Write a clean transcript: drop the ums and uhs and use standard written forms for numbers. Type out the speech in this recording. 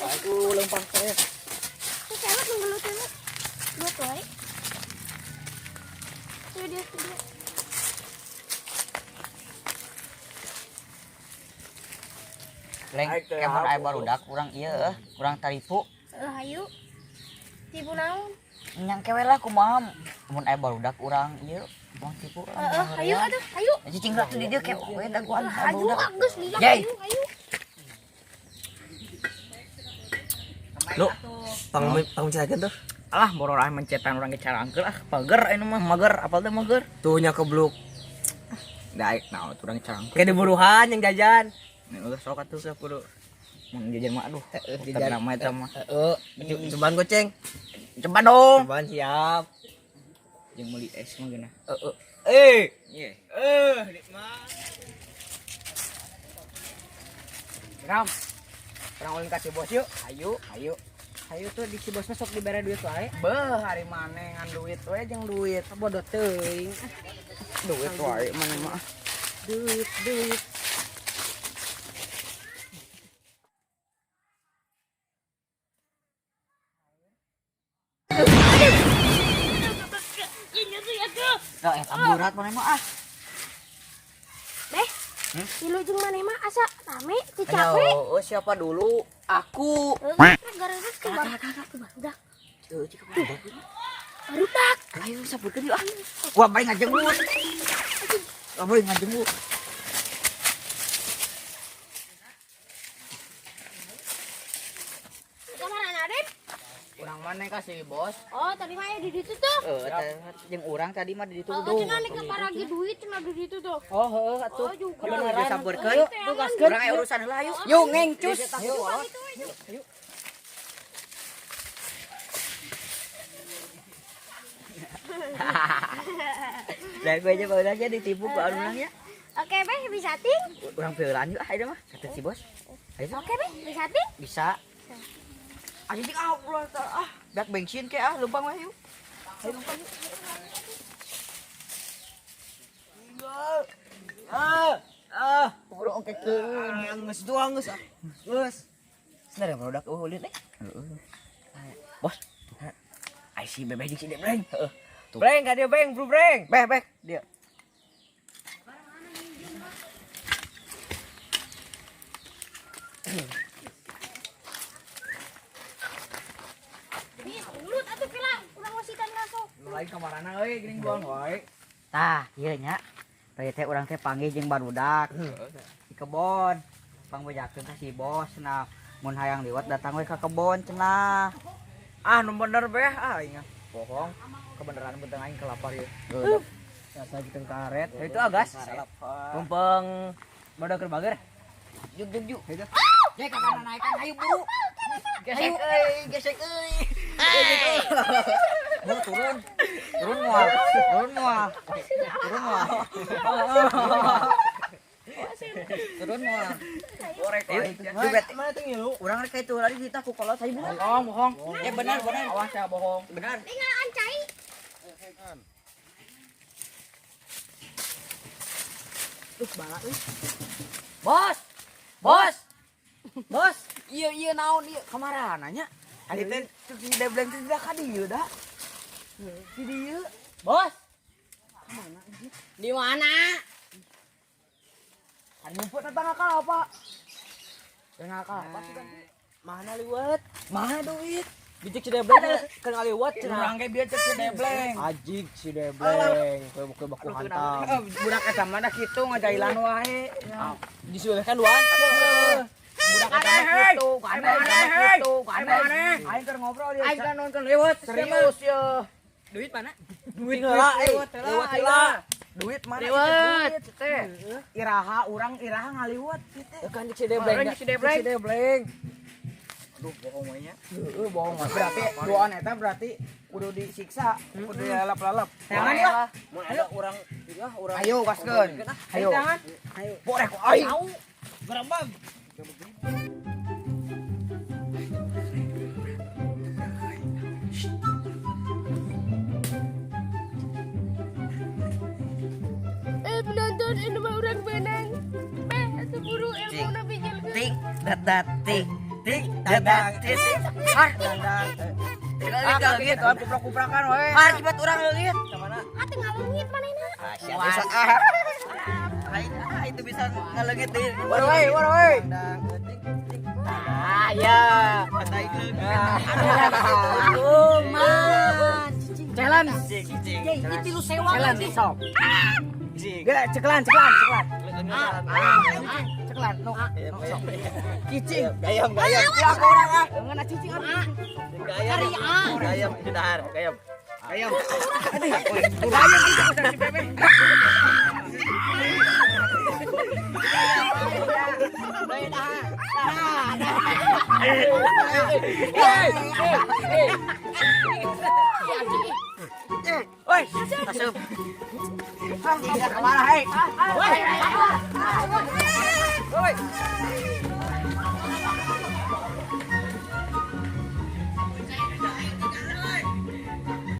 Aku lempang saya. Cewek nunggu cewek. Dua tuh, ay. Dia. Leng kemun aya barudak urang ieu urang taripu. Hayu. Tipu naon? Nyang kewe lah kumaha mun aya barudak urang ieu urang tipu. Hayu atuh, hayu. Cicing ratu di dieu kewe daguan Hayu geus lila Yey. hayu. Lu pang cirakeun tuh. Alah bororah mencetan urang ge carangkeul ah pager anu mah mager apal teh mager. Tuh nya kebluk. Daek naon urang carangkeul. Kayak diburuhan yang jajan. Nih ulah sok atuh sapuluh. Mun jajan mah aduh. Jajan Nama eta mah. Cobaan goceng. Coba dong. Cobaan siap. Jeung meuli es mah geuna. Ieu. Dik mah. Ram. Urang ulin ka si bos yuk. Ayo. Ayo tuh di si bosna sok dibere duit wae. Beuh hari maneh ngan duit we jeung duit. Bodoh teuing. Duit wae maneh mah. Duit. Nah, eta berat maneh mah ah. Beh. Ilu jeung maneh mah asa rame teu capek. Ayo, siapa dulu? Aku. Gara-gara ke barudak. Barudak. Ayo saburkeun yuk ah. Wah, bae ngajenggut. Bae ngajenggut. Kamaran Aden? Urang maneh ka si bos? Oh, tadi mah di ditu tuh. Jeung urang tadi mah di ditu Oh, cenah nek keparagi duit cenah di ditu tuh. Oh, heuh atuh. Oh, juga. Beneran saburkeun. Ayo, Tuh gaskeun. Urang aya urusan heula yuk. Yuk ngengcus. Yuk. Dan gue aja baru aja ditipu ku urang ya. Oke, Beh, bisa ting? Urang peulan yuk ayo mah kata si bos. Ayo. Oke, Beh, bisa ting? Bisa. Anjing Allah ah, dak bensin ke ah lumpang mah yuk. Ayo lumpang yuk. Urang oke keun. Geus doang geus. Geus. Sebenarnya produk ulin nih. Bos. Ai si bebeh di sini breng. Heeh. Breng ka dia breng, bro breng. Beh dia. Nih, ulut atuh pila, urang wasitan langsung. Lain kamarana euy geuning buang wae. Tah, ieu nya. Tadi teh urang teh panggil jeung barudak. Di kebon. Pangbejakeun ka si bos nah mun hayang liwat datang we ka kebon cenah. Ah, nu bener beh ah ingat. Bohong. Kebeneran benteng aing kelapar ieu. Asa gitu karet. Itu agas. Mumpeng badak keur bager. Juk. Itu. Jek kakana naikkan ayo buru. Gesek euy. Turun moal. Turun moal. Korek jubet. Mana teh ngilu? Urang rek kitu lari kita ku kolot saya Bohong. Benar. Awas ya bohong. Benar. Tinggal ancai. Bala euy. Bos. Iya naon ieu kamaraha nya? Ari teh si debleng teh tidak ka dieu da. Si dieu. Bos. Di mana? Ari ngumpet eta ngakal apa? Ngakal apa sih kan? Mana liwat? Mana duit? Bijik si debleng kan ngaliwat cenah. Urang ge bieu cek si debleng. Ajik si debleng. Kowe baku hantam. Budak eta mah da kitu ngajailan wae. Disuulkan luan. Budak eta mah kitu, aneh. Aing keur ngobrol dia. Aing kan nonton lewat serius ya. Duit mana? Duit heula lewat heula. Duit mana? Lewat. Teh. Iraha ngaliwat kitu. Kan di si debleng. Aduh bohong we nya. Heeh bohong. Berarti duaan eta berarti kudu disiksa, kudu dilalap-lalap. Jangan lah. Mun ada urang Ayo gaskeun. Ayo. Ayo. Boleh ku aing. berambang. Penonton ini mah orang benang. Atuh buru ilmu na bijil. Ting, dadat tik tik dadat tik ah dadat gitu kuprak-kuprakan we cepat urang leungit ka mana Atuh ngaleungit manehna. bisa itu bisa ngaleungit deui war we ya challenge Itu lu sewa lagi. sok ceklan no cicing gayam ya aku orang ngena cicing gayam di dahar gayam Woi, asup. Kemana, hei? Woi.